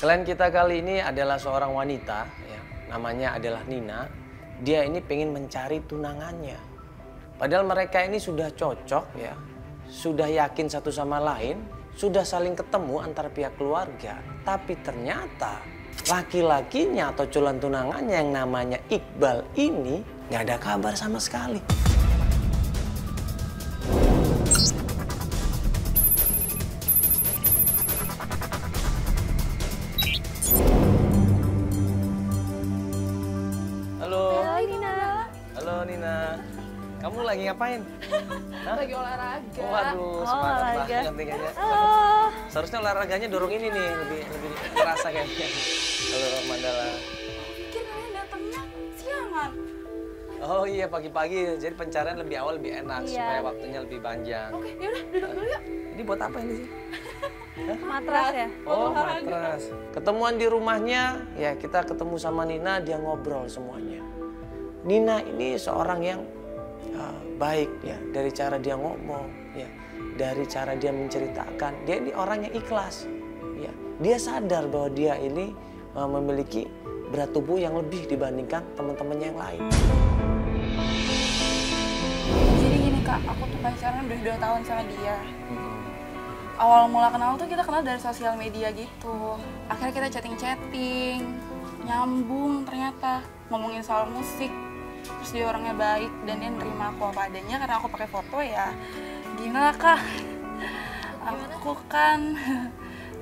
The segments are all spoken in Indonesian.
Klien kita kali ini adalah seorang wanita, ya, namanya adalah Nina. Dia ini pengen mencari tunangannya. Padahal mereka ini sudah cocok, ya, sudah yakin satu sama lain, sudah saling ketemu antar pihak keluarga. Tapi ternyata laki-lakinya atau calon tunangannya yang namanya Iqbal ini nggak ada kabar sama sekali. Halo Nina, kamu lagi ngapain? Lagi olahraga. Oh, waduh, semangat banget kayaknya. Seharusnya olahraganya dorong ini nih, lebih terasa kayaknya. Halo Mandala. Pikir kalian datangnya siangan. Oh iya, pagi-pagi, jadi pencarian lebih awal lebih enak, supaya waktunya lebih panjang. Oke, yaudah duduk dulu yuk. Ini buat apa ini sih? Matras ya? Oh, matras. Ketemuan di rumahnya, ya kita ketemu sama Nina, dia ngobrol semuanya. Nina ini seorang yang baik, ya, dari cara dia ngomong, ya, dari cara dia menceritakan. Dia ini orang yang ikhlas, ya. Dia sadar bahwa dia ini memiliki berat tubuh yang lebih dibandingkan teman-temannya yang lain. Jadi gini Kak, aku tuh pacaran udah 2 tahun sama dia. Awal mula kenal tuh kita kenal dari sosial media gitu. Akhirnya kita chatting-chatting, nyambung ternyata, ngomongin soal musik. Terus dia orangnya baik dan dia nerima aku apa adanya karena aku pakai foto ya. Gimana Kak? Aku kan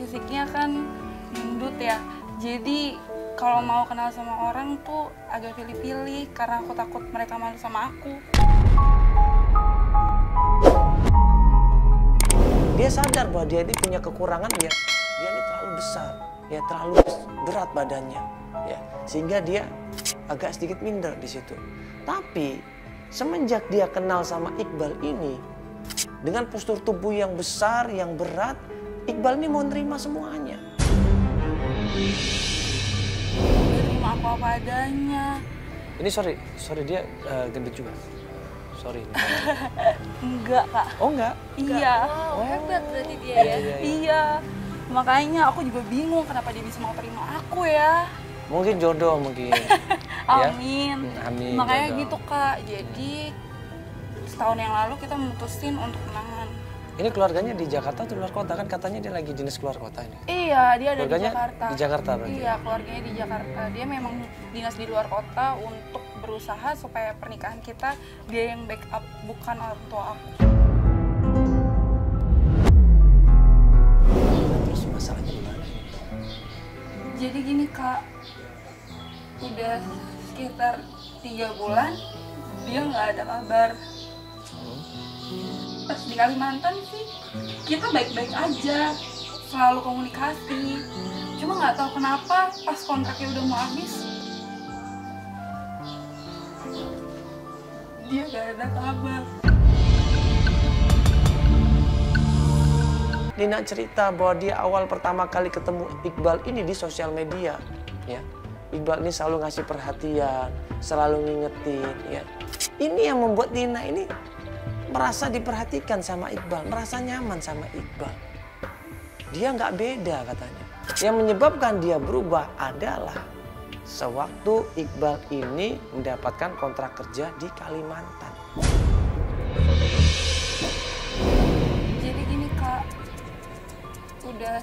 fisiknya kan gendut ya. Jadi kalau mau kenal sama orang tuh agak pilih-pilih karena aku takut mereka malu sama aku. Dia sadar bahwa dia ini punya kekurangan, dia ini terlalu besar, ya terlalu berat badannya, ya sehingga dia agak sedikit minder di situ. Tapi semenjak dia kenal sama Iqbal ini, dengan postur tubuh yang besar, yang berat, Iqbal ini mau nerima semuanya. Dia terima aku apa adanya. Ini sorry dia gendut juga. Sorry. Enggak Kak. Oh enggak? Iya. Oh, hebat berarti dia ya? Iya. Makanya aku juga bingung kenapa dia bisa mau terima aku ya. Mungkin jodoh mungkin. Amin. Ya? Amin. Makanya jodoh. gitu Kak. Jadi setahun yang lalu kita memutusin untuk tunangan. Ini keluarganya di Jakarta atau di luar kota? Kan katanya dia lagi dinas keluar kota ini. Iya, dia ada di Keluarganya Jakarta. di Jakarta berarti? Iya, keluarganya di Jakarta. Dia memang dinas di luar kota untuk berusaha supaya pernikahan kita dia yang backup, bukan orang tua aku. Terus masalahnya gimana? Jadi gini Kak, udah sekitar 3 bulan dia nggak ada kabar. Pas di Kalimantan sih kita baik-baik aja, selalu komunikasi. Cuma nggak tahu kenapa pas kontraknya udah mau habis dia nggak ada kabar. Nina cerita bahwa dia awal pertama kali ketemu Iqbal ini di sosial media, ya. Iqbal ini selalu ngasih perhatian, selalu ngingetin, ya. Ini yang membuat Nina ini merasa diperhatikan sama Iqbal, merasa nyaman sama Iqbal. Dia nggak beda katanya. Yang menyebabkan dia berubah adalah sewaktu Iqbal ini mendapatkan kontrak kerja di Kalimantan. Jadi gini Kak, udah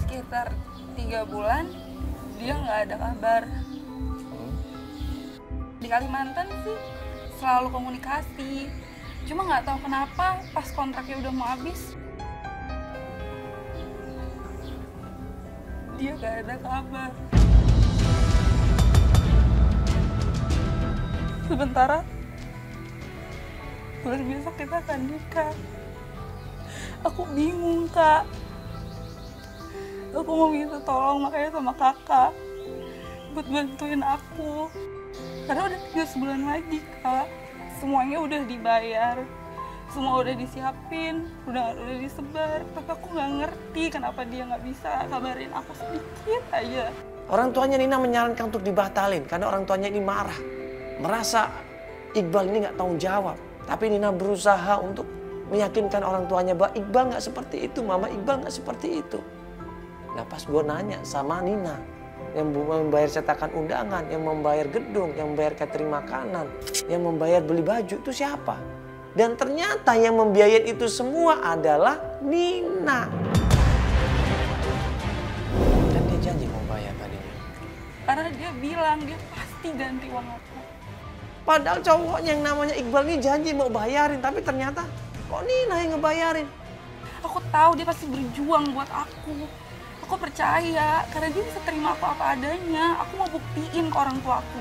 sekitar 3 bulan dia nggak ada kabar. Di Kalimantan sih selalu komunikasi. Cuma nggak tahu kenapa pas kontraknya udah mau habis dia nggak ada kabar. Sementara bulan besok kita akan nikah. Aku bingung Kak. Aku mau minta tolong makanya sama kakak buat bantuin aku. Karena udah 3 bulan lagi Kak. Semuanya udah dibayar, semua udah disiapin, udah disebar. Tapi aku nggak ngerti kenapa dia nggak bisa kabarin aku sedikit aja. Orang tuanya Nina menyarankan untuk dibatalin karena orang tuanya ini marah, merasa Iqbal ini nggak tanggung jawab. Tapi Nina berusaha untuk meyakinkan orang tuanya bahwa Iqbal nggak seperti itu, Mama Iqbal nggak seperti itu. Nah pas gue nanya sama Nina, yang membayar cetakan undangan, yang membayar gedung, yang membayar catering makanan, yang membayar beli baju itu siapa? Dan ternyata yang membiayai itu semua adalah Nina. Dan dia janji mau bayar tadinya. Karena dia bilang dia pasti ganti uang aku. Padahal cowoknya yang namanya Iqbal ini janji mau bayarin, tapi ternyata kok Nina yang ngebayarin. Aku tahu dia pasti berjuang buat aku. Aku percaya karena dia bisa terima aku apa adanya. Aku mau buktiin ke orang tua aku.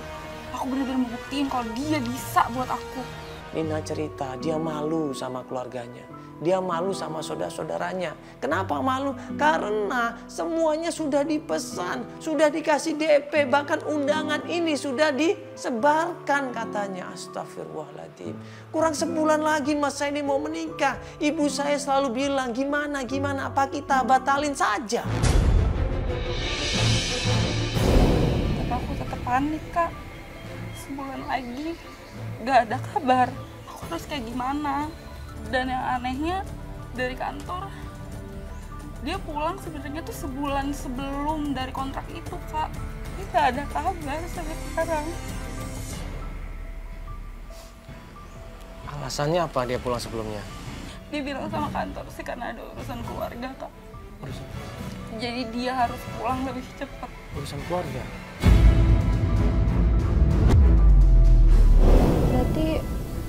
Aku benar-benar mau buktiin kalau dia bisa buat aku. Nina cerita dia malu sama keluarganya. Dia malu sama saudara-saudaranya. Kenapa malu? Karena semuanya sudah dipesan, sudah dikasih DP, bahkan undangan ini sudah disebarkan katanya. Astagfirullahaladzim. Kurang sebulan lagi mas saya ini mau menikah. Ibu saya selalu bilang gimana apa kita batalin saja. Tapi aku tetap panik kak. Sebulan lagi gak ada kabar. Aku harus kayak gimana? Dan yang anehnya dari kantor dia pulang sebenarnya tuh sebulan sebelum dari kontrak itu kak. Dia gak ada kabar sampai sekarang. Alasannya apa dia pulang sebelumnya? Dia bilang sama kantor sih karena ada urusan keluarga kak. Urusan, Jadi dia harus pulang lebih cepat. urusan keluarga. Berarti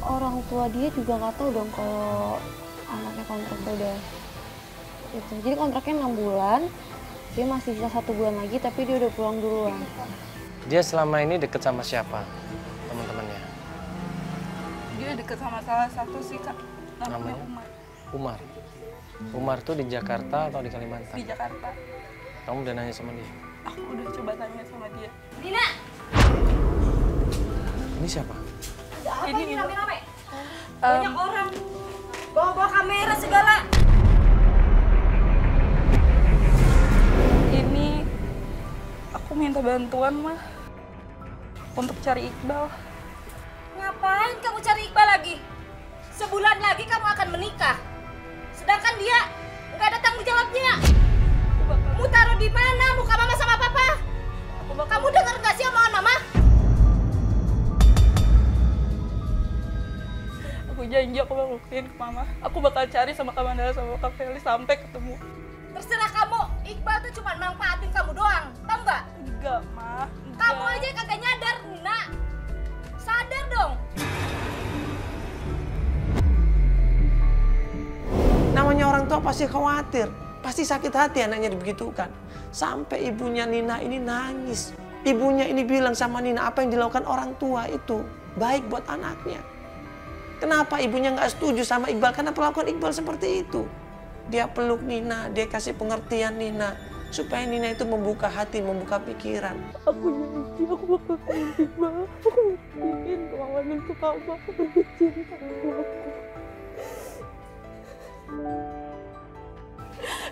orang tua dia juga nggak tahu dong kalau anaknya kontraknya udah itu. Jadi kontraknya 6 bulan, dia masih sisa 1 bulan lagi tapi dia udah pulang duluan. Dia selama ini deket sama siapa? Teman-temannya? Dia deket sama salah satu sih kak. Namanya Namanya? Umar. Umar. Umar tuh di Jakarta atau di Kalimantan? Di Jakarta. Kamu udah nanya sama dia? Aku udah coba tanya sama dia. Nina, Ini siapa? apa Ini ini rame-rame? Em, Banyak orang, bawa-bawa kamera segala. Ini aku minta bantuan mah untuk cari Iqbal. Ngapain kamu cari Iqbal lagi? Sebulan lagi kamu akan menikah. Sedangkan dia nggak ada tanggung jawabnya. Kamu taruh di mana muka mama sama papa? Kamu dengar nggak sih omongan mama? Aku janji aku bakal buktiin ke mama. Aku bakal cari sama Kak Mandala sama Kak Feli sampai ketemu. Terserah kamu, Iqbal tuh cuma manfaatin kamu doang, tau nggak? Enggak, Ma. Kamu aja kagak nyadar, Nina. Sadar dong. Namanya orang tua pasti khawatir, pasti sakit hati anaknya dibegitukan. Sampai ibunya Nina ini nangis. Ibunya ini bilang sama Nina apa yang dilakukan orang tua itu baik buat anaknya. Kenapa ibunya nggak setuju sama Iqbal? Karena perlakuan Iqbal seperti itu. Dia peluk Nina, dia kasih pengertian Nina. Supaya Nina itu membuka hati, membuka pikiran. Aku janji aku bakal ganti Iqbal. Aku buktiin kemauan untuk kamu. Aku bercinta sama aku.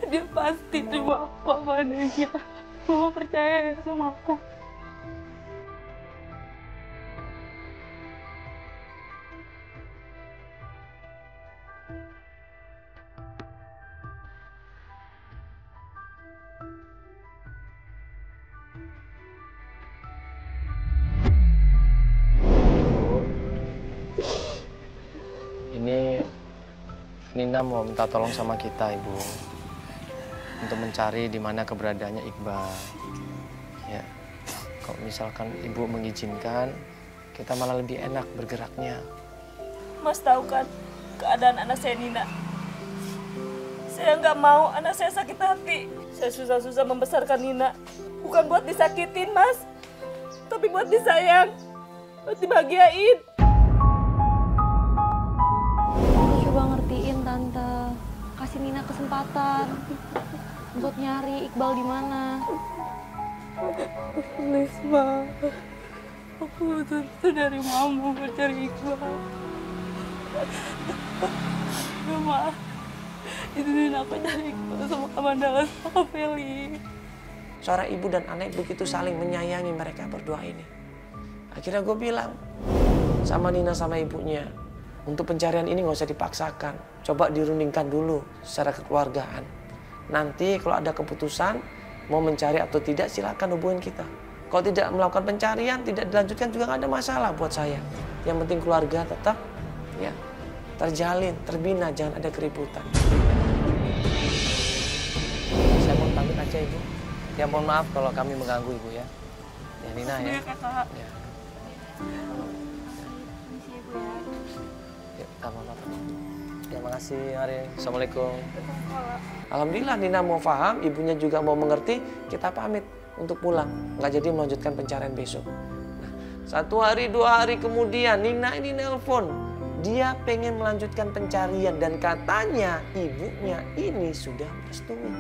Dia pasti terima aku apa adanya. Mama percaya ya sama aku. Ini Nina mau minta tolong sama kita, Ibu. Untuk mencari di mana keberadaannya Iqbal. Ya. Kalau misalkan Ibu mengizinkan, kita malah lebih enak bergeraknya. Mas tahu kan keadaan anak saya Nina. Saya nggak mau anak saya sakit hati. Saya susah-susah membesarkan Nina. Bukan buat disakitin, Mas. Tapi buat disayang. Buat dibahagiain. Aku coba ngertiin Tante. Kasih Nina kesempatan buat nyari Iqbal di mana. Please, Ma. Aku betul-betul dari Mama mau cari Iqbal. Ya, Ma. Izinin aku cari Iqbal sama Kak Mandala sama Kak Feli. Suara ibu dan anak begitu saling menyayangi mereka berdua ini. Akhirnya gue bilang sama Nina sama ibunya, Untuk pencarian ini nggak usah dipaksakan. Coba dirundingkan dulu secara kekeluargaan. Nanti kalau ada keputusan mau mencari atau tidak, silakan hubungin kita. Kalau tidak melakukan pencarian, tidak dilanjutkan juga nggak ada masalah buat saya. Yang penting keluarga tetap ya terjalin, terbina, jangan ada keributan. Saya mau pamit aja Ibu. Ya mohon maaf kalau kami mengganggu Ibu ya. Ya Nina ya. Ya. Ya, apa-apa. Ya makasih Mari. Assalamualaikum. Alhamdulillah Nina mau paham, ibunya juga mau mengerti, kita pamit untuk pulang. Nggak jadi melanjutkan pencarian besok. Nah, 1 hari 2 hari kemudian Nina ini nelpon. Dia pengen melanjutkan pencarian dan katanya ibunya ini sudah merestui.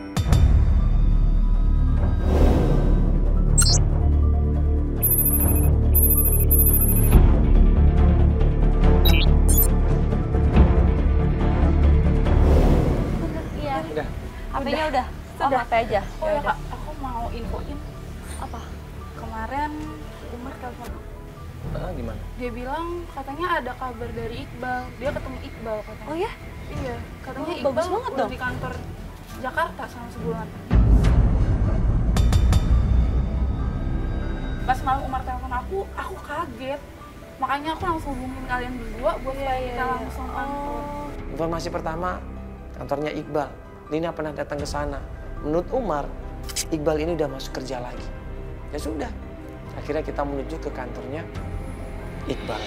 HP-nya udah? Oh, HP aja. Oh ya Kak, aku mau infoin apa? Kemarin Umar telepon aku. Gimana? Dia bilang katanya ada kabar dari Iqbal. Dia ketemu Iqbal katanya. Oh ya? Iya, katanya Oh, Iqbal bagus banget udah dong. di kantor Jakarta selama sebulan. Pas malam Umar telepon aku kaget. Makanya aku langsung hubungin kalian berdua buat kita langsung kantor. Informasi pertama, kantornya Iqbal. Nina pernah datang ke sana. Menurut Umar, Iqbal ini udah masuk kerja lagi. Ya sudah, akhirnya kita menuju ke kantornya Iqbal.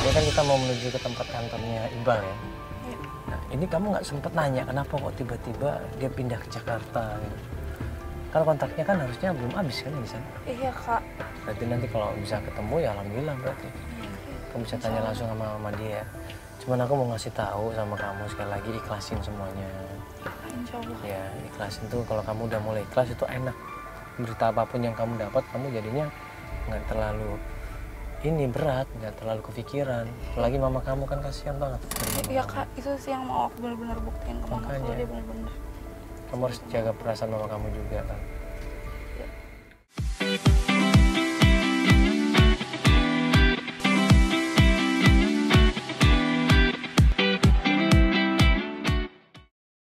Ini kan kita mau menuju ke tempat kantornya Iqbal ya. Nah, ini kamu nggak sempet nanya kenapa kok tiba-tiba dia pindah ke Jakarta gitu. Kalau kontaknya kan harusnya belum habis kan di sana. Iya Kak. Berarti nanti kalau bisa ketemu ya alhamdulillah berarti. Kamu bisa tanya langsung sama dia. Cuman aku mau ngasih tahu sama kamu sekali lagi, ikhlasin semuanya. Insya Allah. Ya ikhlasin tuh, kalau kamu udah mulai ikhlas itu enak. Berita apapun yang kamu dapat, kamu jadinya nggak terlalu ini berat, nggak terlalu kepikiran. Apalagi mama kamu kan kasihan banget. Iya Kak, itu sih yang mau aku benar-benar buktiin ke mama Makanya. kalau dia benar-benar. Kamu harus jaga perasaan mama kamu juga kan.